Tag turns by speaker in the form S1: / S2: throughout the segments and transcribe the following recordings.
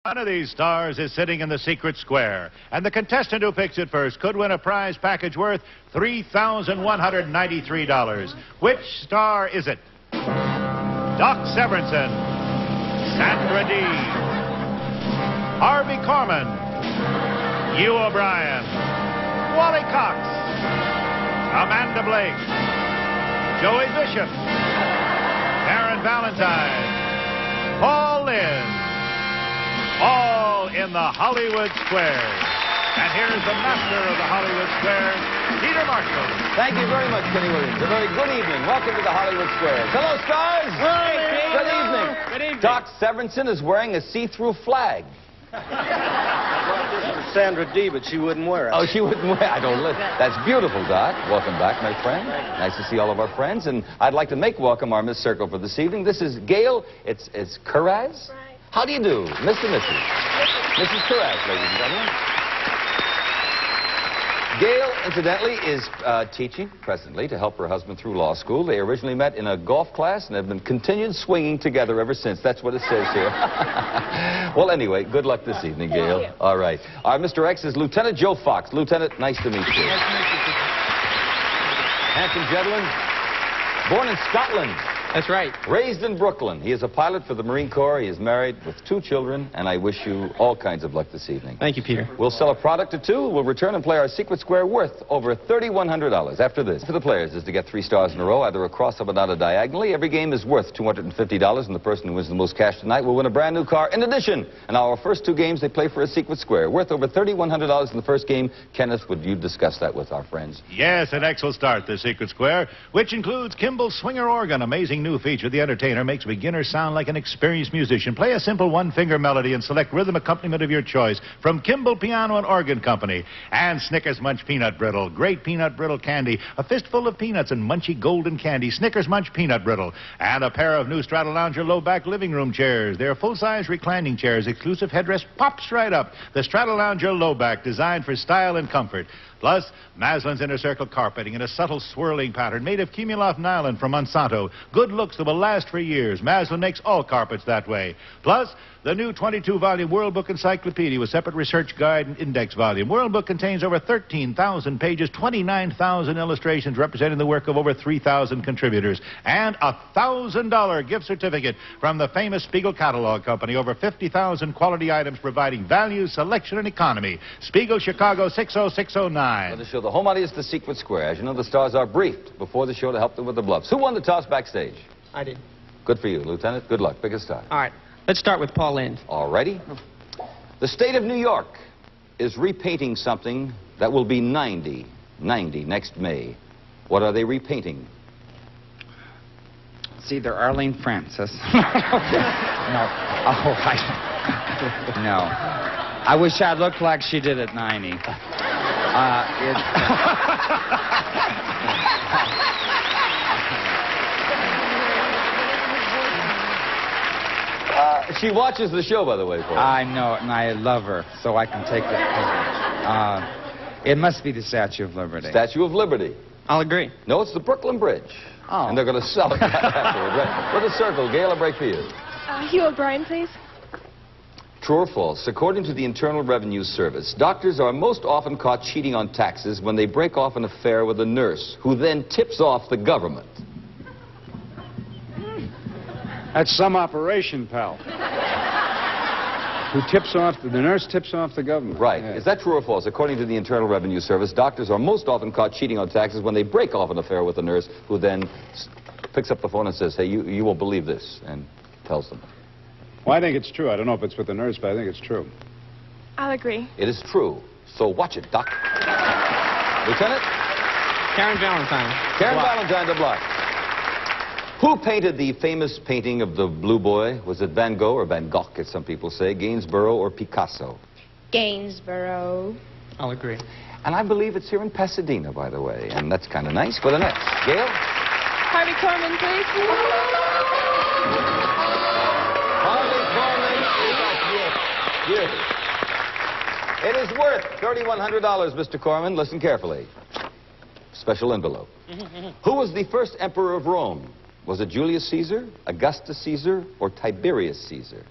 S1: One of these stars is sitting in the secret square, and the contestant who picks it first could win a prize package worth $3,193. Which star is it? Doc Severinsen, Sandra Dee, Harvey Korman, Hugh O'Brien, Wally Cox, Amanda Blake, Joey Bishop, Karen Valentine, Paul Lynde. All in the Hollywood Square. And here's the master of the Hollywood Square, Peter Marshall.
S2: Thank you very much, Kenny Williams. A very good evening. Welcome to the Hollywood Square. Hello, stars.
S3: Hey,
S2: good evening.
S3: Good evening.
S2: Doc Severinsen is wearing a see-through flag.
S4: Sandra Dee, but she wouldn't wear it.
S2: Oh, she wouldn't wear it. I don't listen. That's beautiful, Doc. Welcome back, my friend. Nice to see all of our friends. And I'd like to welcome our Miss Circle for this evening. This is Gail. It's Carraz.
S5: Right.
S2: How do you do, Mr. and Mrs.? Mrs. Carraz, ladies and gentlemen. Gail, incidentally, is teaching presently to help her husband through law school. They originally met in a golf class and have been continued swinging together ever since. That's what it says here. Well, anyway, good luck this evening, Gail.
S5: Thank you.
S2: All right. Our Mr. X is Lieutenant Joe Fox. Lieutenant, nice to meet you.
S3: Nice to meet you.
S2: Handsome gentleman. Born in Scotland.
S3: That's right.
S2: Raised in Brooklyn. He is a pilot for the Marine Corps. He is married with 2 children, and I wish you all kinds of luck this evening.
S3: Thank you, Peter.
S2: We'll sell a product or 2. We'll return and play our secret square worth over $3,100. After this, for the players is to get 3 stars in a row, either across or banana diagonally. Every game is worth $250, and the person who wins the most cash tonight will win a brand new car. In addition, in our first 2 games, they play for a secret square worth over $3,100 in the first game. Kenneth, would you discuss that with our friends?
S1: Yes, and X will start the secret square, which includes Kimball's Swinger Organ, amazing new feature. The entertainer makes beginners sound like an experienced musician. Play a simple one-finger melody and select rhythm accompaniment of your choice from Kimball Piano and Organ Company. And Snickers Munch Peanut Brittle. Great peanut brittle candy. A fistful of peanuts and munchy golden candy. Snickers Munch Peanut Brittle. And a pair of new Straddle Lounger low-back living room chairs. They're full-size reclining chairs. Exclusive headrest pops right up. The Straddle Lounger low-back, designed for style and comfort. Plus, Maslin's Inner Circle carpeting in a subtle swirling pattern made of Cumulov nylon from Monsanto. Good looks that will last for years. Maslin makes all carpets that way. Plus, the new 22-volume World Book Encyclopedia with separate research guide and index volume. World Book contains over 13,000 pages, 29,000 illustrations representing the work of over 3,000 contributors, and a $1,000 gift certificate from the famous Spiegel Catalog Company. Over 50,000 quality items providing value, selection, and economy. Spiegel, Chicago, 60609.
S2: For the show, the home audience, the secret square. As you know, the stars are briefed before the show to help them with the bluffs. Who won the toss backstage?
S3: I did.
S2: Good for you, Lieutenant. Good luck. Pick a star.
S3: All right. Let's start with Paul Lynde.
S2: All righty. The state of New York is repainting something that will be 90 next May. What are they repainting?
S6: It's either Arlene Francis. No. Oh, no. I wish I looked like she did at 90.
S2: She watches the show, by the way, for us.
S6: I know it, and I love her, so I can take that. It must be the Statue of Liberty.
S2: Statue of Liberty.
S3: I'll agree.
S2: No, it's the Brooklyn Bridge.
S6: Oh.
S2: And they're going to sell it afterward. Right. For the circle, Gail, a break for you.
S5: Hugh O'Brien, please.
S2: True or false? According to the Internal Revenue Service, doctors are most often caught cheating on taxes when they break off an affair with a nurse, who then tips off the government.
S7: That's some operation, pal. Who tips off, the nurse tips off the government.
S2: Right.
S7: Yeah.
S2: Is that true or false? According to the Internal Revenue Service, doctors are most often caught cheating on taxes when they break off an affair with a nurse, who then picks up the phone and says, hey, you won't believe this, and tells them.
S7: Well, I think it's true. I don't know if it's with the nurse, but I think it's true.
S5: I'll agree.
S2: It is true. So watch it, Doc. Lieutenant?
S3: Karen Valentine.
S2: Karen Valentine to block. Who painted the famous painting of the Blue Boy? Was it Van Gogh or Van Gogh, as some people say, Gainsborough or Picasso?
S5: Gainsborough.
S3: I'll agree.
S2: And I believe it's here in Pasadena, by the way, and that's kind of nice. For the next, Gail?
S5: Harvey Korman, please.
S2: Harvey Korman is a gift. It is worth $3,100, Mr. Corman. Listen carefully. Special envelope. Who was the first emperor of Rome? Was it Julius Caesar, Augustus Caesar, or Tiberius Caesar?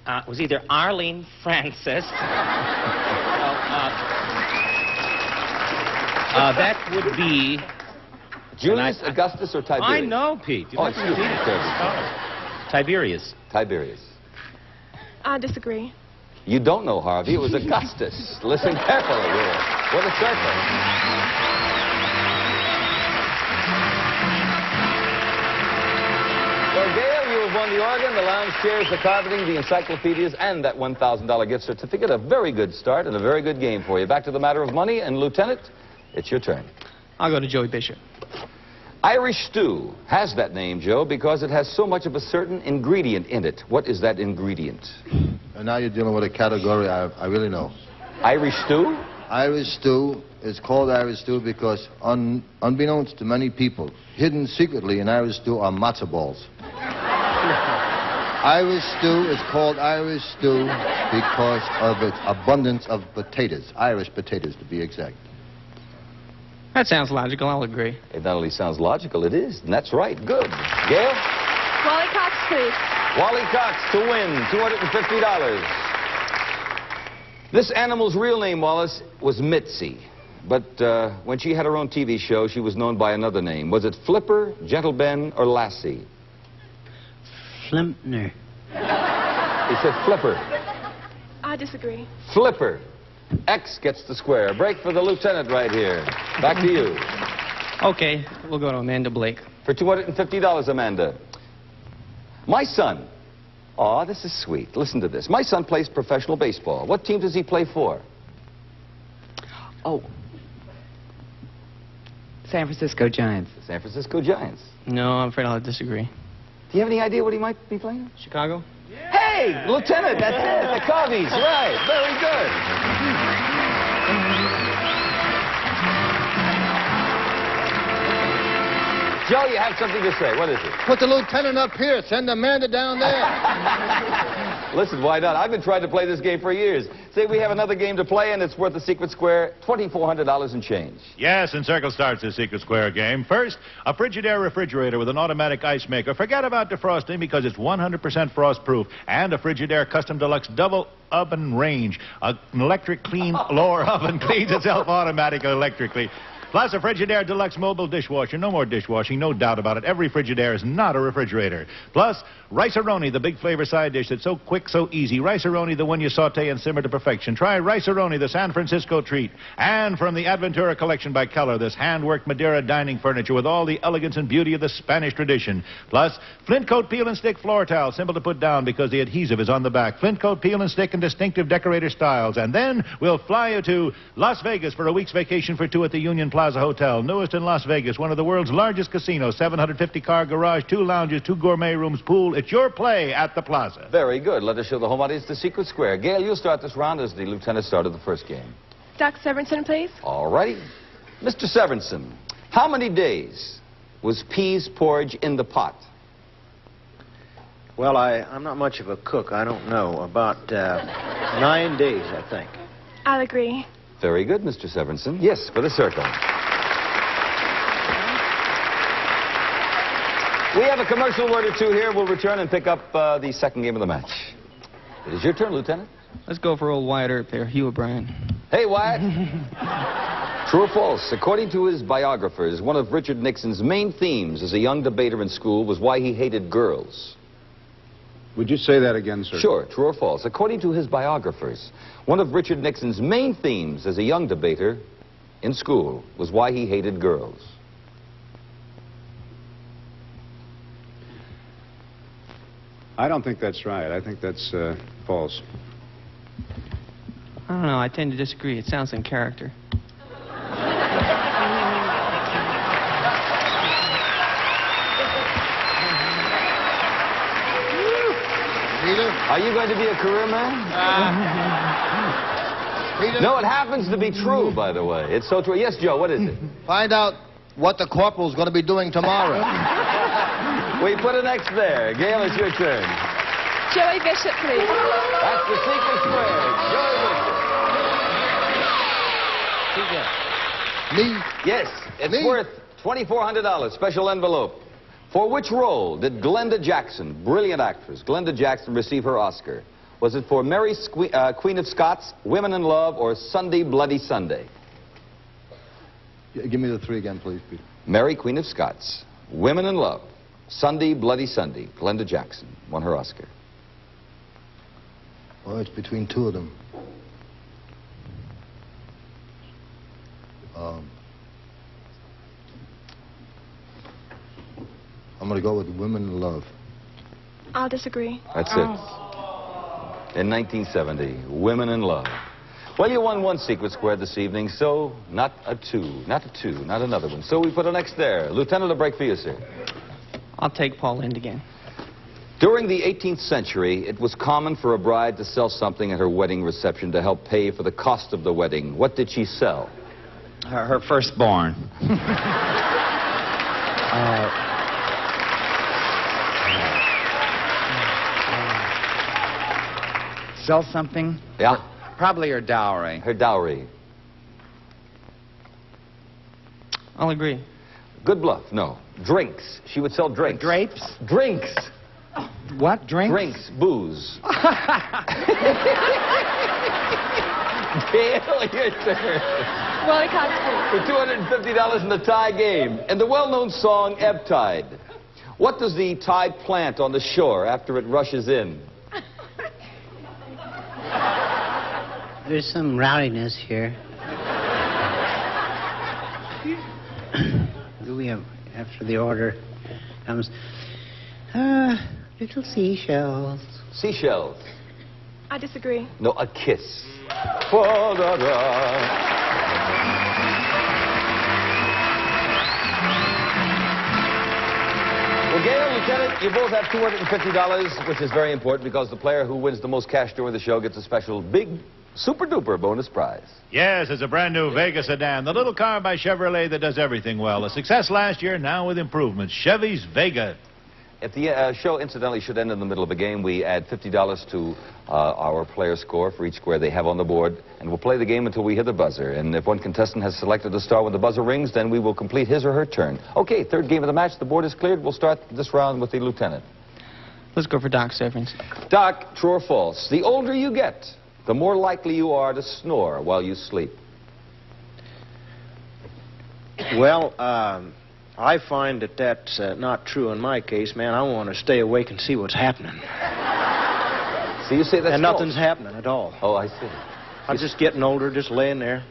S3: It was either Arlene Francis. That would be...
S2: Julius, Augustus, or Tiberius?
S8: I know, Pete. You
S2: Oh,
S8: have to
S2: excuse
S8: repeat
S2: me,
S8: it.
S2: sir.
S8: Tiberius.
S2: Tiberius.
S5: I disagree.
S2: You don't know, Harvey. It was Augustus. Listen carefully here. What a circle. Well, Gail, you have won the organ, the lounge chairs, the carpeting, the encyclopedias, and that $1,000 gift certificate. A very good start and a very good game for you. Back to the matter of money, and Lieutenant, it's your turn.
S3: I'll go to Joey Bishop.
S2: Irish stew has that name, Joe, because it has so much of a certain ingredient in it. What is that ingredient?
S9: And now you're dealing with a category I really know.
S2: Irish stew?
S9: Irish stew is called Irish stew because, unbeknownst to many people, hidden secretly in Irish stew are matzo balls. Irish stew is called Irish stew because of its abundance of potatoes, Irish potatoes to be exact.
S3: That sounds logical. I'll agree.
S2: It not only sounds logical, it is. And that's right. Good. Gail?
S5: Wally Cox, please.
S2: Wally Cox to win $250. This animal's real name, Wallace, was Mitzi. But when she had her own TV show, she was known by another name. Was it Flipper, Gentle Ben, or Lassie?
S8: Flimpner.
S2: He said Flipper.
S5: I disagree.
S2: Flipper. X gets the square. Break for the lieutenant right here. Back to you.
S3: Okay, we'll go to Amanda Blake.
S2: For $250, Amanda. My son. Aw, this is sweet. Listen to this. My son plays professional baseball. What team does he play for?
S6: Oh. San Francisco Giants.
S2: The San Francisco Giants.
S3: No, I'm afraid I'll disagree.
S2: Do you have any idea what he might be playing?
S3: Chicago?
S2: Hey, Lieutenant, that's it. The Cubbies. Right. Very good. Joe, you have something to say. What is it?
S9: Put the lieutenant up here. Send Amanda down there.
S2: Listen, why not? I've been trying to play this game for years. Say we have another game to play, and it's worth the secret square, $2,400 and change.
S1: Yes, and Circle starts the Secret Square game. First, a Frigidaire refrigerator with an automatic ice maker. Forget about defrosting because it's 100% frost-proof. And a Frigidaire Custom Deluxe double oven range. An electric clean lower oven cleans itself automatically electrically. Plus a Frigidaire Deluxe mobile dishwasher. No more dishwashing, no doubt about it. Every Frigidaire is not a refrigerator. Plus, Rice-A-Roni, the big flavor side dish that's so quick, so easy. Rice-A-Roni, the one you saute and simmer to perfection. Try Rice-A-Roni, the San Francisco treat. And from the Adventura collection by Keller, this hand-worked Madeira dining furniture with all the elegance and beauty of the Spanish tradition. Plus, Flint Coat Peel and Stick floor towel, simple to put down because the adhesive is on the back. Flint Coat Peel and Stick in distinctive decorator styles. And then we'll fly you to Las Vegas for a week's vacation for two at the Union Plaza Hotel, newest in Las Vegas, one of the world's largest casinos, 750-car garage, 2 lounges, 2 gourmet rooms, pool. It's your play at the Plaza.
S2: Very good. Let us show the home audience the secret square. Gail, you'll start this round as the lieutenant started the first game.
S5: Doc Severinsen, please.
S2: All righty. Mr. Severinsen, how many days was peas porridge in the pot?
S4: Well, I'm not much of a cook. I don't know. About 9 days, I think.
S5: I'll agree.
S2: Very good, Mr. Severinsen. Yes, for the circle. We have a commercial word or two here. We'll return and pick up the second game of the match. It is your turn, Lieutenant.
S3: Let's go for old Wyatt Earp there, Hugh O'Brien.
S2: Hey, Wyatt. True or false? According to his biographers, one of Richard Nixon's main themes as a young debater in school was why he hated girls.
S7: Would you say that again, sir?
S2: Sure, true or false? According to his biographers, one of Richard Nixon's main themes as a young debater in school was why he hated girls.
S7: I don't think that's right. I think that's false.
S3: I don't know. I tend to disagree. It sounds in character.
S9: Peter?
S2: Are you going to be a career man?
S9: Peter?
S2: No, it happens to be true, by the way. It's so true. Yes, Joe, what is it?
S9: Find out what the corporal's going to be doing tomorrow.
S2: We put an X there. Gail, it's your turn.
S5: Joey Bishop, please.
S2: That's the secret square. Joey Bishop.
S9: Me?
S2: Yes, it's
S9: Me?
S2: worth $2,400, special envelope. For which role did Glenda Jackson, brilliant actress, Glenda Jackson, receive her Oscar? Was it for Mary, Queen of Scots, Women in Love, or Sunday, Bloody Sunday?
S9: Give me the three again, please, Peter.
S2: Mary, Queen of Scots, Women in Love, Sunday, Bloody Sunday. Glenda Jackson won her Oscar.
S9: Well, it's between two of them. I'm going to go with Women in Love.
S5: I'll disagree.
S2: That's it. In 1970, Women in Love. Well, you won one secret square this evening, so not a two, not another one. So we put an X there. Lieutenant, a break for you, sir.
S3: I'll take Paul Lind again.
S2: During the 18th century, it was common for a bride to sell something at her wedding reception to help pay for the cost of the wedding. What did she sell?
S6: Her firstborn. Sell something?
S2: Yeah.
S6: Probably her dowry.
S2: Her dowry.
S3: I'll agree.
S2: Good bluff. No. Drinks. She would sell drinks.
S6: Drapes?
S2: Drinks.
S6: What? Drinks?
S2: Drinks. Booze. Gail, your turn.
S5: Willie Cox, please.
S2: For $250 in the tie game. And the well-known song, Ebb Tide. What does the tide plant on the shore after it rushes in?
S8: There's some rowdiness here. We have, after the order comes, little seashells.
S2: Seashells.
S5: I disagree.
S2: No, a kiss. Fa-da-da. Well, Gail, Lieutenant, you both have $250, which is very important because the player who wins the most cash during the show gets a special big, super-duper bonus prize.
S1: Yes, it's a brand new Vega sedan, the little car by Chevrolet that does everything well. A success last year, now with improvements. Chevy's Vega.
S2: If the show, incidentally, should end in the middle of a game, we add $50 to our player score for each square they have on the board, and we'll play the game until we hit the buzzer. And if one contestant has selected a star when the buzzer rings, then we will complete his or her turn. Okay, third game of the match. The board is cleared. We'll start this round with the lieutenant.
S3: Let's go for Doc Severance.
S2: Doc, true or false? The older you get, the more likely you are to snore while you sleep.
S4: Well, I find that that's not true in my case, man. I want to stay awake and see what's happening.
S2: So you say that's
S4: And
S2: false.
S4: nothing's happening at all.
S2: Oh, I see.
S4: I'm just getting older, just laying there.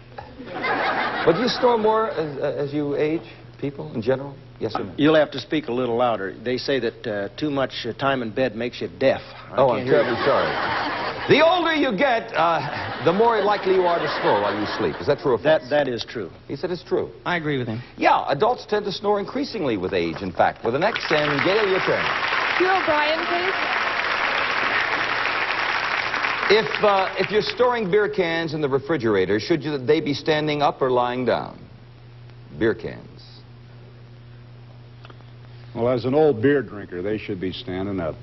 S2: But do you snore more as you age, people, in general? Yes or no?
S4: You'll have to speak a little louder. They say that too much time in bed makes you deaf.
S2: Oh, I'm terribly sorry. The older you get, the more likely you are to snore while you sleep. Is that true or false?
S4: That is true.
S2: He said it's true.
S3: I agree with him.
S2: Yeah, adults tend to snore increasingly with age, in fact. With an X, and Gail, your turn.
S5: Hugh O'Brien, please.
S2: If you're storing beer cans in the refrigerator, should they be standing up or lying down? Beer cans.
S7: Well, as an old beer drinker, they should be standing up.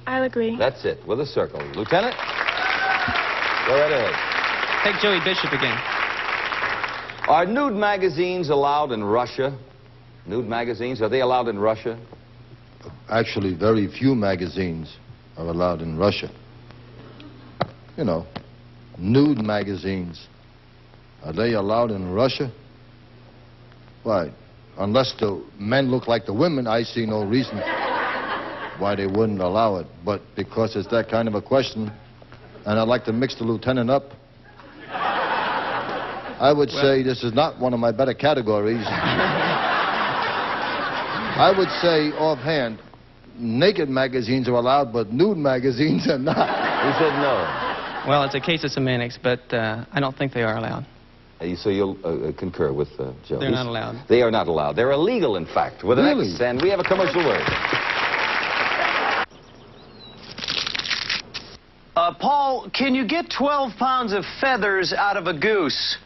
S5: I'll agree.
S2: That's it, with a circle. Lieutenant, go right ahead.
S3: Take Joey Bishop again.
S2: Are nude magazines allowed in Russia? Nude magazines, are they allowed in Russia?
S9: Actually, very few magazines are allowed in Russia. You know, nude magazines. Are they allowed in Russia? Why? Unless the men look like the women, I see no reason why they wouldn't allow it. But because it's that kind of a question, and I'd like to mix the lieutenant up, I would say this is not one of my better categories. I would say offhand, naked magazines are allowed, but nude magazines are not.
S2: He said no.
S3: Well, it's a case of semantics, but I don't think they are allowed.
S2: So you'll concur with Joe?
S3: They're not allowed.
S2: They are not allowed. They're illegal, in fact, with an
S9: Really?
S2: X, and we have a commercial word.
S10: Paul, can you get 12 pounds of feathers out of a goose?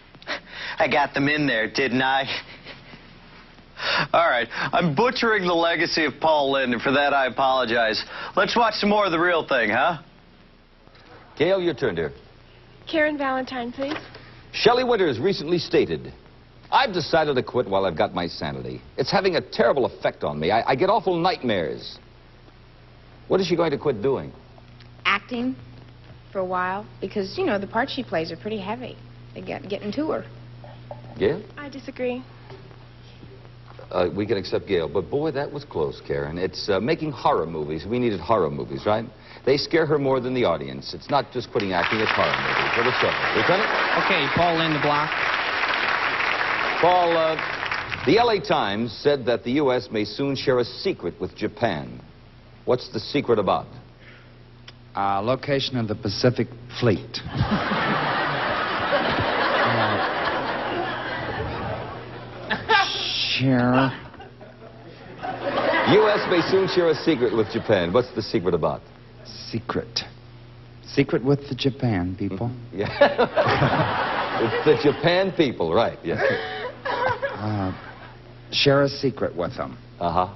S10: I got them in there, didn't I? All right, I'm butchering the legacy of Paul Lind, and for that I apologize. Let's watch some more of the real thing, huh?
S2: Gail, your turn, dear.
S5: Karen Valentine, please.
S2: Shelley Winters recently stated, I've decided to quit while I've got my sanity. It's having a terrible effect on me. I get awful nightmares. What is she going to quit doing?
S11: Acting. for a while because, you know, the parts she plays are pretty heavy. They getting to her.
S2: Gail?
S5: I disagree.
S2: We can accept Gail, but boy, that was close, Karen. It's making horror movies. We needed horror movies, right? They scare her more than the audience. It's not just quitting acting, it's horror movies. What is that? Lieutenant?
S3: Okay, Paul in the block.
S2: Paul, the LA Times said that the U.S. may soon share a secret with Japan. What's the secret about?
S6: Location of the Pacific Fleet. Share.
S2: U.S. may soon share a secret with Japan. What's the secret about?
S6: Secret. Secret with the Japan people.
S2: Yeah. It's the Japan people, right, yes.
S6: Share a secret with them.
S2: Uh-huh.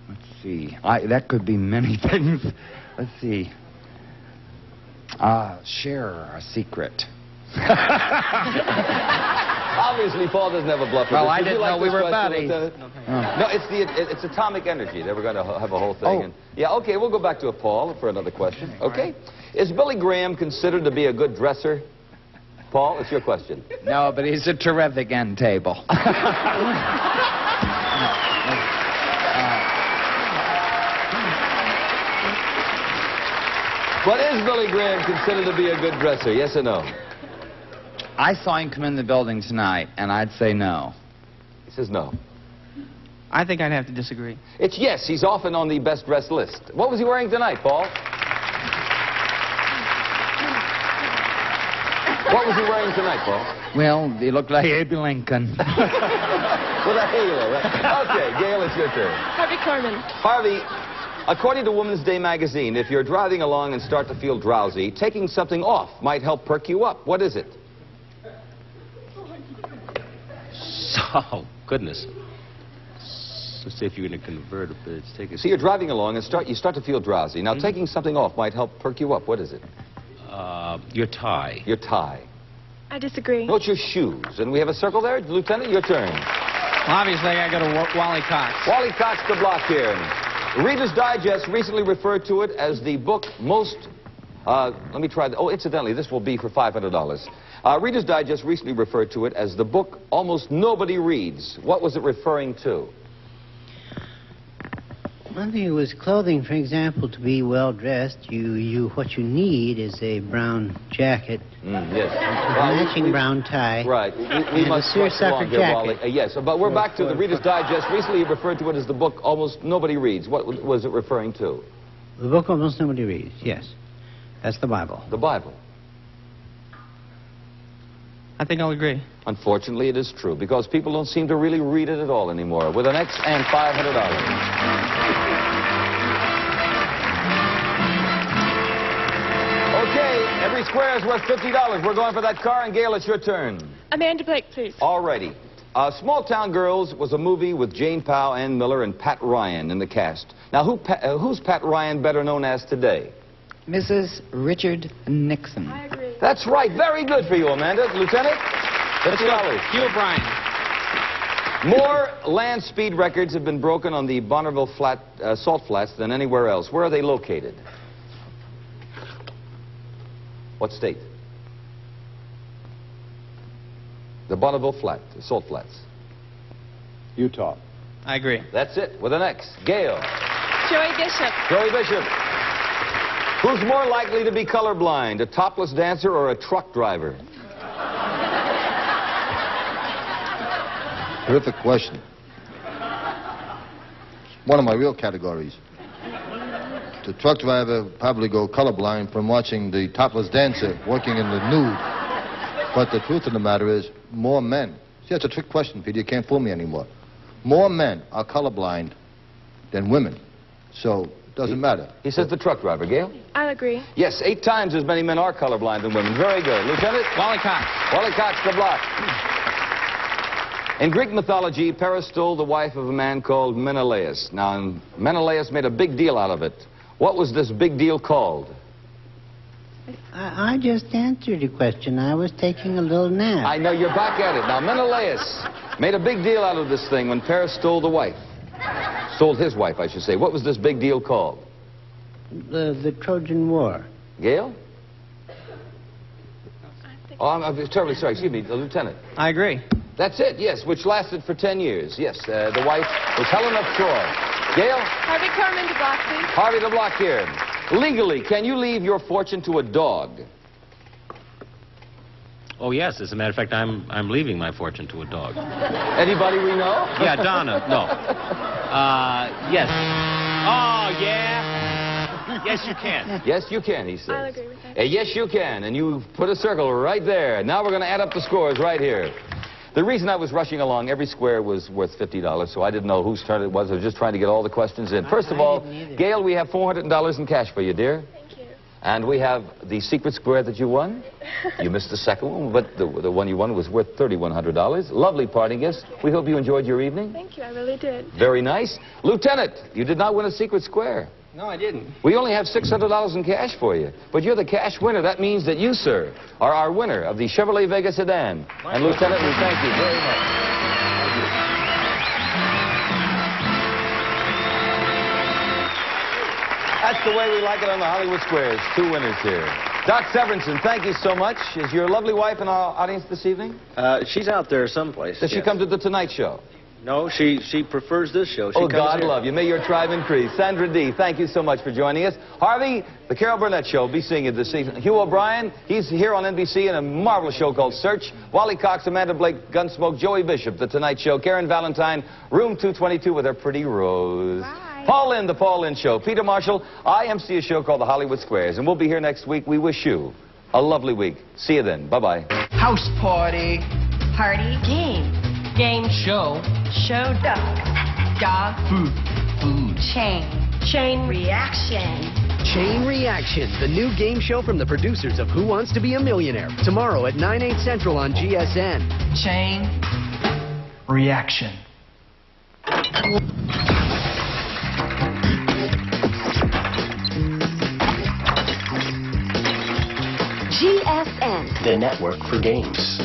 S6: Let's see. That could be many things. Let's see. Share a secret.
S2: Obviously, Paul doesn't have a bluff.
S6: Well, I didn't know we were buddies.
S2: No, it's atomic energy. They were going to have a whole thing. And, yeah, okay, we'll go back to Paul for another question. Okay. Is Billy Graham considered to be a good dresser? Paul, it's your question.
S6: No, but he's a terrific end table.
S2: But is Billy Graham considered to be a good dresser? Yes or no?
S6: I saw him come in the building tonight, and I'd say no.
S2: He says no.
S3: I think I'd have to disagree.
S2: It's yes. He's often on the best dressed list. What was he wearing tonight, Paul? What was he wearing tonight, Paul?
S6: Well, he looked like Abe Lincoln.
S2: With a halo, right? Okay, Gail, it's your turn.
S5: Harvey Korman.
S2: Harvey, according to Woman's Day magazine, if you're driving along and start to feel drowsy, taking something off might help perk you up. What is it?
S12: Oh, goodness. Let's see if you're going to convert it. It's taking...
S2: So you're driving along and you start to feel drowsy. Now, taking something off might help perk you up. What is it?
S12: Your tie.
S2: Your tie.
S5: I disagree.
S2: No, it's your shoes. And we have a circle there. Lieutenant, your turn.
S3: Well, obviously, I got to go to Wally Cox.
S2: Wally Cox, the block here. Reader's Digest recently referred to it as the book most... let me try... Oh, incidentally, this will be for $500. Reader's Digest recently referred to it as the book almost nobody reads. What was it referring to?
S8: One thing was clothing, for example, to be well dressed. What you need is a brown jacket.
S2: Yes.
S8: A matching brown tie.
S2: Right. We must rush along here, Wally. Yes, but we're back to the Reader's Digest. Recently referred to it as the book almost nobody reads. What was it referring to?
S8: The book almost nobody reads, yes. That's the Bible.
S2: The Bible.
S3: I think I'll agree.
S2: Unfortunately, it is true, because people don't seem to really read it at all anymore. With an X and $500. Every square is worth $50. We're going for that car, and Gail, it's your turn.
S5: Amanda Blake, please.
S2: All righty. Small Town Girls was a movie with Jane Powell, Ann Miller, and Pat Ryan in the cast. Now, who's Pat Ryan better known as today?
S6: Mrs. Richard Nixon.
S5: I agree.
S2: That's right. Very good for you, Amanda. Lieutenant?
S3: Hugh O'Brien.
S2: More land speed records have been broken on the Bonneville Salt Flats than anywhere else. Where are they located? What state? The Bonneville Salt Flats.
S7: Utah.
S3: I agree.
S2: That's it, with an X. Gail.
S5: Joey Bishop.
S2: Joey Bishop. Who's more likely to be colorblind, a topless dancer or a truck driver?
S9: Terrific question. One of my real categories. The truck driver probably go colorblind from watching the topless dancer working in the nude. But the truth of the matter is, more men. See, that's a trick question, Peter. You can't fool me anymore. More men are colorblind than women. So it doesn't matter.
S2: He says the truck driver. Gail?
S5: I'll agree.
S2: Yes, 8 times as many men are colorblind than women. Very good. Lieutenant?
S3: Wally Cox.
S2: Wally Cox, the block. In Greek mythology, Paris stole the wife of a man called Menelaus. Now, Menelaus made a big deal out of it. What was this big deal called?
S8: I just answered your question. I was taking a little nap.
S2: I know, you're back at it. Now, Menelaus made a big deal out of this thing when Paris stole the wife. Stole his wife, I should say. What was this big deal called?
S8: The Trojan War.
S2: Gail? Oh, I'm terribly sorry. Excuse me, the lieutenant.
S3: I agree.
S2: That's it, yes, which lasted for 10 years. Yes, the wife was Helen of Troy. Gail?
S5: Harvey Corman to block, please.
S2: Harvey the Block here. Legally, can you leave your fortune to a dog?
S12: Oh, yes. As a matter of fact, I'm leaving my fortune to a dog.
S2: Anybody we know?
S12: Yeah, Donna. No. Yes. Oh, yeah. Yes, you can.
S2: Yes, you can, he says.
S5: I'll agree with that.
S2: Yes, you can, and you put a circle right there. Now we're going to add up the scores right here. The reason I was rushing along, every square was worth $50, so I didn't know whose turn it was. I was just trying to get all the questions in. First of all, Gail, we have $400 in cash for you, dear.
S5: Thank you.
S2: And we have the secret square that you won. You missed the second one, but the one you won was worth $3,100. Lovely parting gifts. We hope you enjoyed your evening.
S5: Thank you, I really did.
S2: Very nice. Lieutenant, you did not win a secret square.
S3: No, I didn't.
S2: We only have $600 in cash for you. But you're the cash winner. That means that you, sir, are our winner of the Chevrolet Vega sedan. And, Lieutenant, we thank you very much. That's the way we like it on the Hollywood Squares. 2 winners here. Doc Severinsen, thank you so much. Is your lovely wife in our audience this evening?
S4: She's out there someplace.
S2: Does she come to the Tonight Show?
S4: No, she prefers this show. She
S2: Oh,
S4: comes
S2: God
S4: here.
S2: love you. May your tribe increase. Sandra D., thank you so much for joining us. Harvey, the Carol Burnett Show will be seeing you this season. Hugh O'Brien, he's here on NBC in a marvelous show called Search. Wally Cox, Amanda Blake, Gunsmoke, Joey Bishop, The Tonight Show, Karen Valentine, Room 222 with her pretty Rose.
S11: Bye.
S2: Paul Lynde, The Paul Lynde Show. Peter Marshall, I MC a show called The Hollywood Squares, and we'll be here next week. We wish you a lovely week. See you then. Bye-bye.
S13: House party.
S11: Party. Game. Game.
S13: Show.
S11: Show dog. Dog.
S13: Food. Food.
S11: Chain. Chain reaction.
S14: Chain Reaction, the new game show from the producers of Who Wants to Be a Millionaire. Tomorrow at 9/8 Central on GSN.
S13: Chain reaction.
S15: GSN.
S16: The network for games.